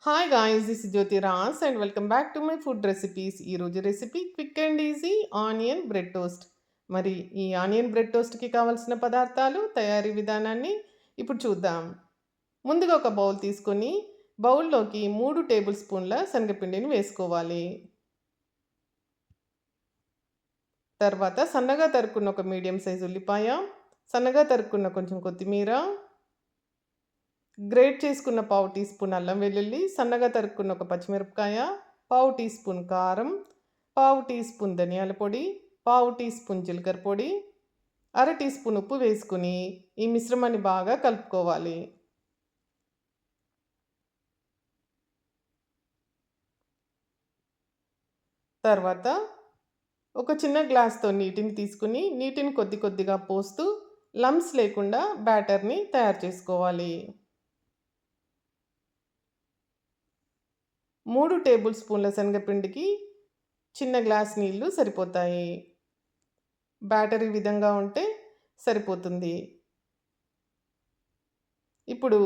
Hi guys, this is Jyothi Ras and welcome back to my food recipes. ఈరోజు recipe quick and easy onion bread toast. మరి ఈ onion bread టోస్ట్కి కావాల్సిన పదార్థాలు, తయారీ విధానాన్ని ఇప్పుడు చూద్దాం. ముందుగా ఒక బౌల్ తీసుకొని బౌల్లోకి 3 టేబుల్ స్పూన్ల శనగపిండిని వేసుకోవాలి. తర్వాత సన్నగా తరుక్కున్న ఒక మీడియం సైజు ఉల్లిపాయ, సన్నగా తరుక్కున్న కొంచెం కొత్తిమీర, గ్రేట్ చేసుకున్న పావు టీ స్పూన్ అల్లం వెల్లుల్లి, సన్నగా తరుక్కున్న ఒక పచ్చిమిరపకాయ, పావు టీ స్పూన్ కారం, పావు టీ స్పూన్ ధనియాల పొడి, పావు టీ స్పూన్ జీలకర్ర పొడి, అర టీ స్పూన్ ఉప్పు వేసుకుని ఈ మిశ్రమాన్ని బాగా కలుపుకోవాలి. తర్వాత ఒక చిన్న గ్లాస్తో నీటిని తీసుకుని నీటిని కొద్ది కొద్దిగా పోస్తూ లంప్స్ లేకుండా బ్యాటర్ని తయారు చేసుకోవాలి. 3 టేబుల్ స్పూన్ల శనగపిండికి చిన్న గ్లాస్ నీళ్లు సరిపోతాయి. బ్యాటర్ ఈ విధంగా ఉంటే సరిపోతుంది. ఇప్పుడు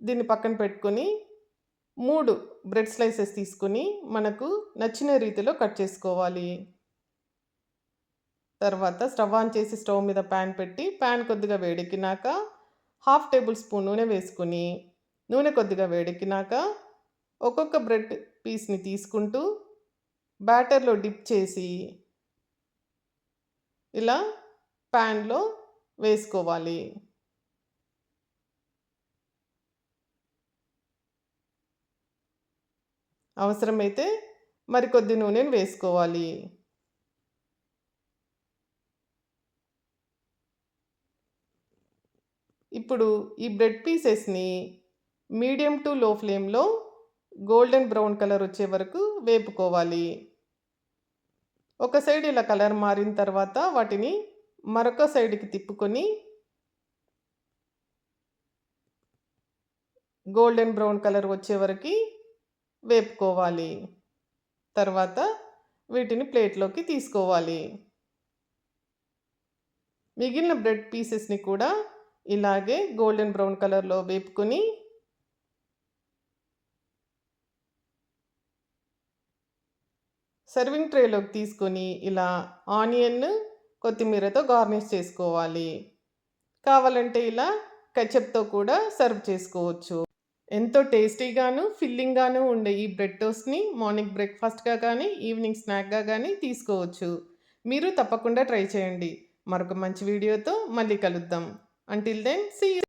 దీన్ని పక్కన పెట్టుకొని 3 బ్రెడ్ స్లైసెస్ తీసుకొని మనకు నచ్చిన రీతిలో కట్ చేసుకోవాలి. తర్వాత స్టవ్ ఆన్ చేసి స్టవ్ మీద ప్యాన్ పెట్టి ప్యాన్ కొద్దిగా వేడెక్కినాక హాఫ్ టేబుల్ స్పూన్ నూనె వేసుకుని నూనె కొద్దిగా వేడెక్కినాక ఒక్కొక్క బ్రెడ్ పీస్ని తీసుకుంటూ బ్యాటర్లో డిప్ చేసి ఇలా ప్యాన్లో వేసుకోవాలి. అవసరమైతే మరికొద్ది నూనెను వేసుకోవాలి. ఇప్పుడు ఈ బ్రెడ్ పీసెస్ని మీడియం టు లో ఫ్లేమ్లో గోల్డెన్ బ్రౌన్ కలర్ వచ్చే వరకు వేపుకోవాలి. ఒక సైడ్ ఇలా కలర్ మారిన తర్వాత వాటిని మరొక సైడ్కి తిప్పుకొని గోల్డెన్ బ్రౌన్ కలర్ వచ్చే వరకు వేపుకోవాలి. తర్వాత వీటిని ప్లేట్లోకి తీసుకోవాలి. మిగిలిన బ్రెడ్ పీసెస్ని కూడా ఇలాగే గోల్డెన్ బ్రౌన్ కలర్లో వేపుకొని సర్వింగ్ ట్రేలోకి తీసుకొని ఇలా ఆనియన్ కొత్తిమీరతో గార్నిష్ చేసుకోవాలి. కావాలంటే ఇలా కెచప్తో కూడా సర్వ్ చేసుకోవచ్చు. ఎంతో టేస్టీగాను ఫిల్లింగ్గాను ఉండే ఈ బ్రెడ్ టోస్ట్ని మార్నింగ్ బ్రేక్ఫాస్ట్గా కానీ ఈవినింగ్ స్నాక్గా కానీ తీసుకోవచ్చు. మీరు తప్పకుండా ట్రై చేయండి. మరొక మంచి వీడియోతో మళ్ళీ కలుద్దాం. Until then see you.